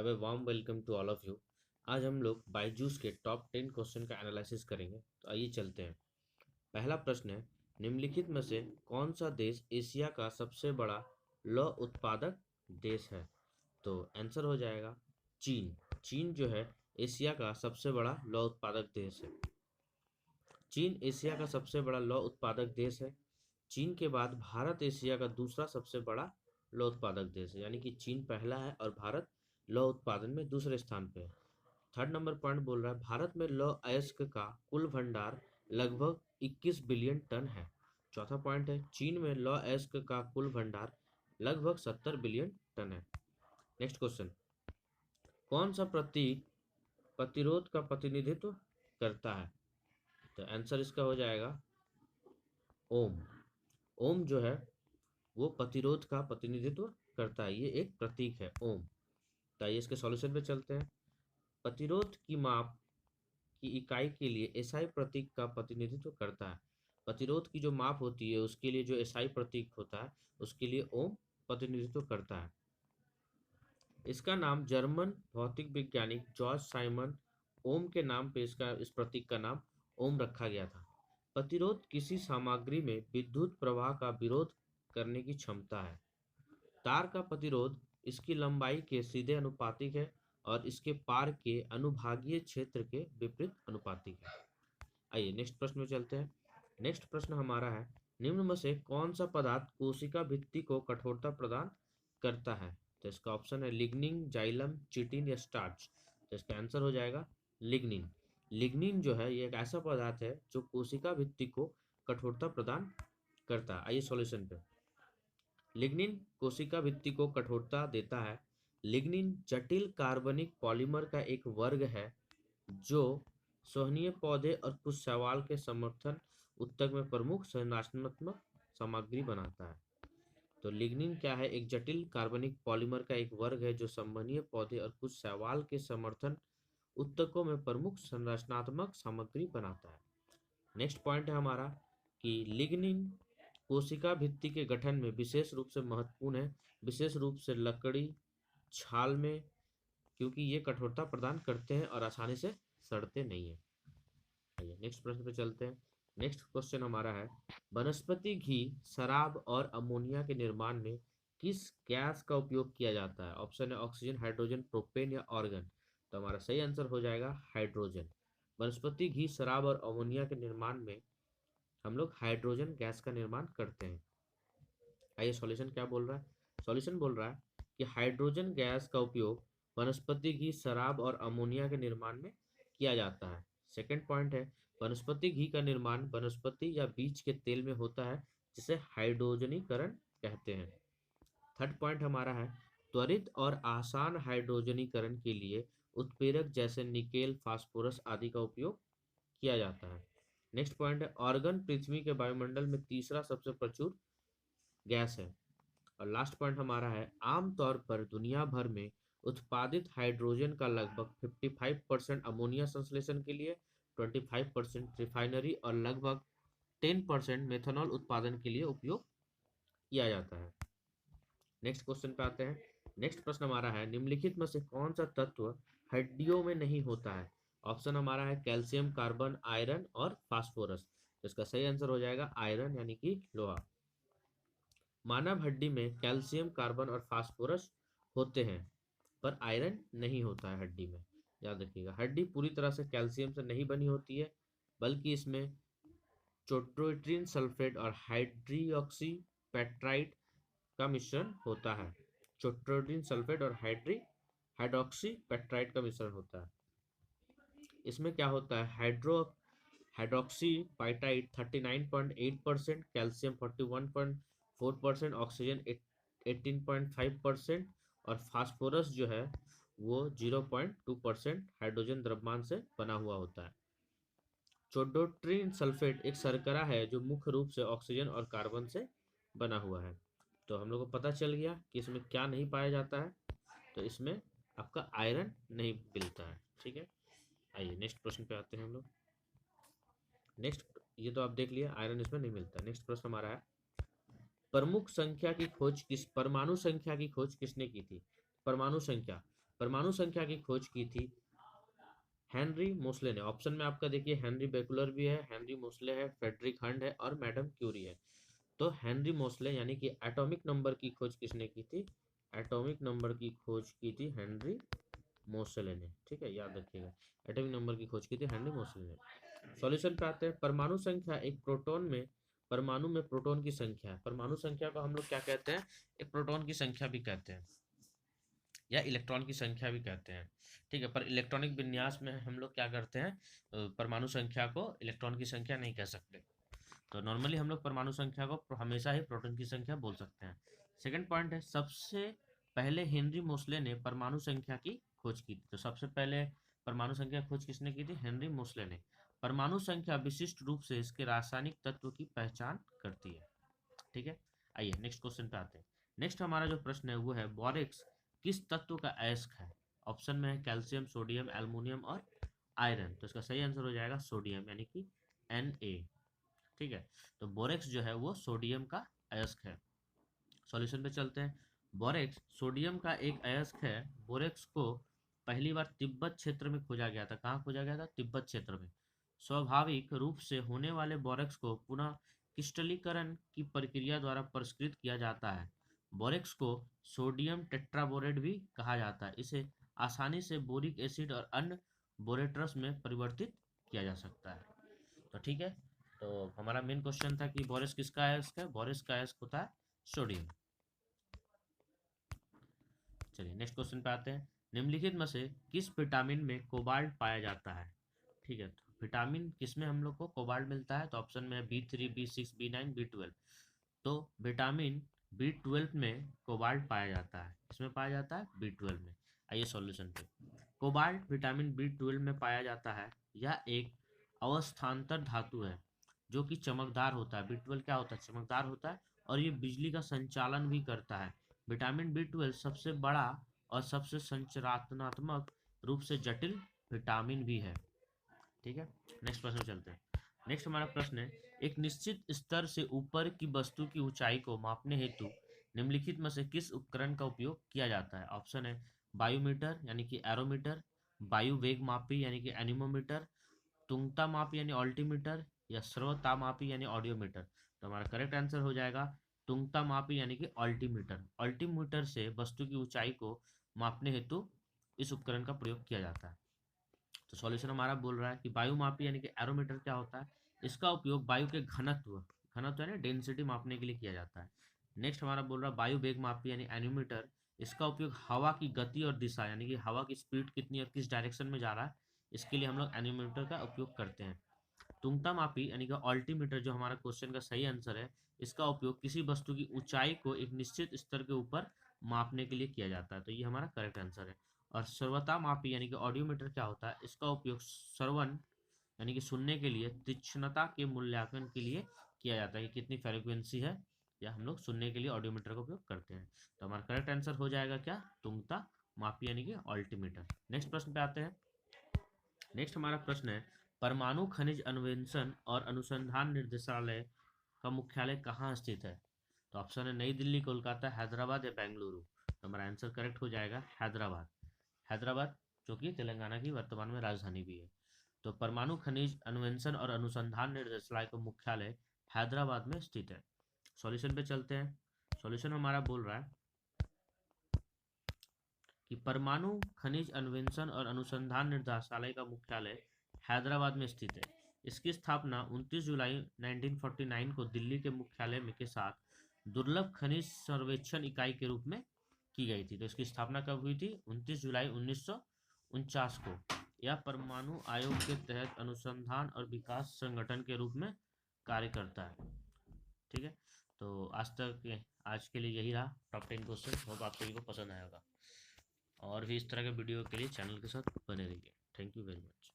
Have a warm welcome to all of you. आज हम लोग बायजूस के टॉप 10 क्वेश्चन का एनालिसिस करेंगे। तो आइए चलते हैं। पहला प्रश्न है, निम्नलिखित में से कौन सा देश एशिया का सबसे बड़ा लौह उत्पादक देश है? तो आंसर हो जाएगा चीन। चीन जो है एशिया का सबसे बड़ा लौह उत्पादक देश है। चीन एशिया का सबसे बड़ा लौह उत्पादक देश है। चीन के बाद भारत एशिया का दूसरा सबसे बड़ा लौह उत्पादक देश है, यानी कि चीन पहला है और भारत लौह उत्पादन में दूसरे स्थान पे है। थर्ड नंबर पॉइंट बोल रहा है, भारत में लौह अयस्क का कुल भंडार लगभग 21 बिलियन टन है। चौथा पॉइंट है, चीन में लौह अयस्क का कुल भंडार लगभग 70 बिलियन टन है। नेक्स्ट क्वेश्चन, कौन सा प्रतीक प्रतिरोध का प्रतिनिधित्व करता है? तो आंसर इसका हो जाएगा ओम। ओम जो है वो प्रतिरोध का प्रतिनिधित्व करता है, ये एक प्रतीक है ओम। तो आइए इसके सॉल्यूशन पे चलते हैं। प्रतिरोध की माप की इकाई के लिए एसआई प्रतीक का प्रतिनिधित्व करता है। प्रतिरोध की जो माप होती है उसके लिए जो एसआई प्रतीक होता है उसके लिए ओम प्रतिनिधित्व करता है। इसका नाम जर्मन भौतिक वैज्ञानिक जॉर्ज साइमन ओम के नाम पे इस प्रतीक का नाम ओम रखा गया था। प्रतिरोध किसी सामग्री में विद्युत प्रवाह का विरोध करने की क्षमता है। तार का प्रतिरोध इसकी लंबाई के सीधे अनुपातिक है और इसके पार के अनुभागीय क्षेत्र के विपरीत अनुपातिक है। आइए नेक्स्ट प्रश्न में चलते हैं। नेक्स्ट प्रश्न हमारा है, निम्न में से कौन सा पदार्थ कोशिका भित्ति को कठोरता प्रदान करता है? तो इसका ऑप्शन है लिग्निन, जाइलम, चिटिन या स्टार्च। तो इसका आंसर हो जाएगा लिग्निन। लिग्निन जो है ये एक ऐसा पदार्थ है जो कोशिका भित्ति को कठोरता प्रदान करता है। आइए सॉल्यूशन पे। लिग्निन कोशिका भित्ति को कठोरता देता है। लिग्निन जटिल कार्बनिक पॉलीमर का एक वर्ग है जो सोहनीय पौधे और कुछ शैवाल के समर्थन ऊतक में प्रमुख संरचनात्मक सामग्री बनाता है। तो लिग्निन क्या है? एक जटिल कार्बनिक पॉलीमर का एक वर्ग है जो संवहनीय पौधे और कुछ शैवाल के समर्थन ऊतकों में प्रमुख संरचनात्मक सामग्री बनाता है। नेक्स्ट पॉइंट है हमारा कि लिग्निन कोशिका भित्ति के गठन में विशेष रूप से महत्वपूर्ण है, विशेष रूप से लकड़ी छाल में, क्योंकि ये कठोरता प्रदान करते हैं और आसानी से सड़ते नहीं है। आइए नेक्स्ट प्रश्न पे चलते हैं। नेक्स्ट क्वेश्चन हमारा है, वनस्पति घी, शराब और अमोनिया के निर्माण में किस गैस का उपयोग किया जाता है? ऑप्शन है ऑक्सीजन, हाइड्रोजन, प्रोपेन या ऑर्गन। तो हमारा सही आंसर हो जाएगा हाइड्रोजन। वनस्पति घी, शराब और अमोनिया के निर्माण में हम लोग हाइड्रोजन गैस का निर्माण करते हैं। आइए सॉल्यूशन क्या बोल रहा है? सॉल्यूशन बोल रहा है कि हाइड्रोजन गैस का उपयोग वनस्पति घी, शराब और अमोनिया के निर्माण में किया जाता है। सेकंड पॉइंट है, वनस्पति घी का निर्माण वनस्पति या बीज के तेल में होता है जिसे हाइड्रोजनीकरण कहते हैं। थर्ड पॉइंट हमारा है, त्वरित और आसान हाइड्रोजनीकरण के लिए उत्प्रेरक जैसे निकेल, फास्फोरस आदि का उपयोग किया जाता है। नेक्स्ट पॉइंट है, ऑर्गन पृथ्वी के वायुमंडल में तीसरा सबसे प्रचुर गैस है। और लास्ट पॉइंट हमारा है, आमतौर पर दुनिया भर में उत्पादित हाइड्रोजन का लगभग 55% अमोनिया संश्लेषण के लिए, 25% रिफाइनरी और लगभग 10% मेथनॉल उत्पादन के लिए उपयोग किया जाता है। नेक्स्ट क्वेश्चन पे आते हैं। नेक्स्ट प्रश्न हमारा है, निम्नलिखित में से कौन सा तत्व हड्डियों में नहीं होता है? ऑप्शन हमारा है कैल्शियम, कार्बन, आयरन और फास्फोरस। तो इसका सही आंसर हो जाएगा आयरन यानी कि लोहा। मानव हड्डी में कैल्शियम, कार्बन और फास्फोरस होते हैं पर आयरन नहीं होता है हड्डी में। याद रखिएगा, हड्डी पूरी तरह से कैल्शियम से नहीं बनी होती है, बल्कि इसमें चोट्रोइट्रिन सल्फेट और हाइड्रोक्सी पेट्राइट का मिश्रण होता है। चोट्रोइट्रिन सल्फेट और हाइड्रोक्सी पेट्राइट का मिश्रण होता है। इसमें क्या होता है, हाइड्रोक्सी पाइटाइट 39.8%, कैल्शियम 41.4%, ऑक्सीजन 18.5% और फास्फोरस जो है वो 0.2% हाइड्रोजन द्रव्यमान से बना हुआ होता है। चोडोट्रिन सल्फेट एक शर्करा है जो मुख्य रूप से ऑक्सीजन और कार्बन से बना हुआ है। तो हम लोग को पता चल गया कि इसमें क्या नहीं पाया जाता है। तो इसमें आपका आयरन नहीं मिलता है। ठीक है, आइए नेक्स्ट प्रश्न पे आते हैं हम लोग। नेक्स्ट, ये तो आप देख लिया आयरन इसमें नहीं मिलता। नेक्स्ट प्रश्न हमारा है, परमाणु संख्या की खोज किसने की थी? परमाणु संख्या, परमाणु संख्या की खोज की थी हेनरी मोसले ने। ऑप्शन में आपका देखिए हेनरी बेकुलर भी है, हेनरी मोसले है, फ्रेडरिक हंड है और मैडम क्यूरी है। तो हेनरी मोसले यानी कि एटॉमिक नंबर की खोज किसने की थी? एटॉमिक नंबर की खोज की थी हेनरी मोसले ने। ठीक है, याद रखिएगा, एटॉमिक नंबर की खोज की थी हेनरी मोसले ने। सॉल्यूशन पे आते हैं। परमाणु संख्या एक प्रोटॉन में, परमाणु में प्रोटॉन की संख्या है। परमाणु संख्या को हम लोग क्या कहते हैं? एक प्रोटॉन की संख्या भी कहते हैं या इलेक्ट्रॉन की संख्या भी कहते हैं। ठीक है, पर इलेक्ट्रॉनिक विन्यास में हम लोग क्या करते हैं, परमाणु संख्या को इलेक्ट्रॉन की संख्या नहीं कह सकते। तो नॉर्मली हम लोग परमाणु संख्या को हमेशा ही प्रोटॉन की संख्या बोल सकते हैं। सेकंड पॉइंट है, सबसे पहले हेनरी मोसले ने परमाणु संख्या की खोज की थी। तो सबसे पहले परमाणु संख्या खोज किसने की थी? हेनरी मोसले ने। परमाणु संख्या विशिष्ट रूप से इसके रासायनिक तत्व की पहचान करती है। ठीक है, आइए नेक्स्ट क्वेश्चन पे आते हैं। नेक्स्ट हमारा जो प्रश्न है वो है, बोरेक्स किस तत्व का अयस्क है? ऑप्शन में है कैल्शियम, सोडियम, एल्युमिनियम और आयरन। तो इसका सही आंसर हो जाएगा सोडियम, यानी कि Na। ठीक है, तो बोरेक्स जो है वो सोडियम का अयस्क है। सॉल्यूशन पे चलते हैं। बोरेक्स सोडियम का एक अयस्क है। बोरेक्स को पहली बार तिब्बत क्षेत्र में खोजा गया था। कहाँ खोजा गया था? तिब्बत क्षेत्र में। स्वाभाविक रूप से होने वाले बोरेक्स को पुनः क्रिस्टलीकरण की प्रक्रिया द्वारा परिष्कृत किया जाता है। बोरेक्स को सोडियम टेट्राबोरेट भी कहा जाता है। इसे आसानी से बोरिक एसिड और अन्य बोरेट्रस में परिवर्तित किया जा सकता है। तो ठीक है, तो हमारा मेन क्वेश्चन था कि बोरेक्स किसका अयस्क है? बोरेक्स का अयस्क होता है सोडियम। चलिए नेक्स्ट क्वेश्चन पे आते हैं। निम्नलिखित में से किस विटामिन में कोबाल्ट पाया जाता है? ठीक है, तो विटामिन किसमें हम लोग को कोबाल्ट मिलता है? तो ऑप्शन में है B3, B6, B9, B12। तो विटामिन B12 में कोबाल्ट पाया जाता है। किसमें पाया जाता है? B12 में। आइए सॉल्यूशन पे। कोबाल्ट विटामिन B12 में पाया जाता है। यह एक अवस्थान्तर धातु है जो कि चमकदार होता है। B12 क्या होता है? चमकदार होता है, और ये बिजली का संचालन भी करता है। विटामिन B12 सबसे बड़ा और सबसे संरचनात्मक रूप से जटिल विटामिन भी है। ठीक है, नेक्स्ट प्रश्न चलते हैं। नेक्स्ट हमारा प्रश्न है, एक निश्चित स्तर से ऊपर की वस्तु की ऊंचाई को मापने हेतु निम्नलिखित में से किस उपकरण का उपयोग किया जाता है? ऑप्शन है बायोमीटर यानी कि एरोमीटर, वायु वेग मापी यानी कि एनीमोमीटर, तुंगता मापी यानी ऑल्टीमीटर, या श्रव्यता मापी यानी ऑडियोमीटर। तो हमारा करेक्ट आंसर हो जाएगा तुंगता मापी यानी कि ऑल्टीमीटर। ऑल्टीमीटर से वस्तु की ऊंचाई को मापने हेतु इस उपकरण का प्रयोग किया जाता है। तो सॉल्यूशन हमारा बोल रहा है कि वायु मापी यानी कि एरोमीटर क्या होता है? इसका उपयोग वायु के घनत्व, घनत्व यानी डेंसिटी मापने के लिए किया जाता है। नेक्स्ट हमारा बोल रहा है वायु वेग मापी यानी एनीमोमीटर। इसका उपयोग हवा की गति और दिशा यानी कि हवा की स्पीड कितनी और किस डायरेक्शन में जा रहा है, इसके लिए हम लोग एनीमोमीटर का उपयोग करते हैं। तुंगता मापी यानी कि ऑल्टीमीटर, जो हमारा क्वेश्चन का सही आंसर है, इसका उपयोग किसी वस्तु की ऊंचाई को एक निश्चित स्तर के ऊपर मापने के लिए किया जाता है। तो ये हमारा करेक्ट आंसर है। और श्रव्यता मापी यानी कि ऑडियोमीटर क्या होता है? इसका उपयोग श्रवण यानी कि सुनने के लिए तीक्ष्णता के मूल्यांकन के लिए किया जाता है कि कितनी फ्रीक्वेंसी है, या हम लोग सुनने के लिए ऑडियोमीटर का उपयोग करते हैं। तो हमारा करेक्ट आंसर हो जाएगा क्या? तुंगता मापी यानी कि ऑल्टीमीटर। नेक्स्ट प्रश्न पे आते हैं। नेक्स्ट हमारा प्रश्न है, परमाणु खनिज अन्वेषण और अनुसंधान निर्देशालय का मुख्यालय कहाँ स्थित है? तो ऑप्शन है नई दिल्ली, कोलकाता, हैदराबाद या बेंगलुरु। तो हमारा आंसर करेक्ट हो जाएगा हैदराबाद। हैदराबाद जो कि तेलंगाना की वर्तमान में राजधानी भी है। तो परमाणु खनिज अन्वेषण और अनुसंधान निर्देशालय का मुख्यालय हैदराबाद में स्थित है। सॉल्यूशन पे चलते हैं। सॉल्यूशन हमारा बोल रहा है कि परमाणु खनिज अन्वेषण और अनुसंधान निर्देशालय का मुख्यालय हैदराबाद में स्थित है। इसकी स्थापना 29 जुलाई 1949 को दिल्ली के मुख्यालय में के साथ दुर्लभ खनिज सर्वेक्षण इकाई के रूप में की गई थी। तो इसकी स्थापना कब हुई थी? 29 जुलाई 1949 को। यह परमाणु आयोग के तहत अनुसंधान और विकास संगठन के रूप में कार्य करता है। ठीक है, तो आज के लिए यही रहा टॉप 10 क्वेश्चन। होप आप सभी को पसंद आएगा, और भी इस तरह के वीडियो के लिए चैनल के साथ बने रहिए। Thank you very much.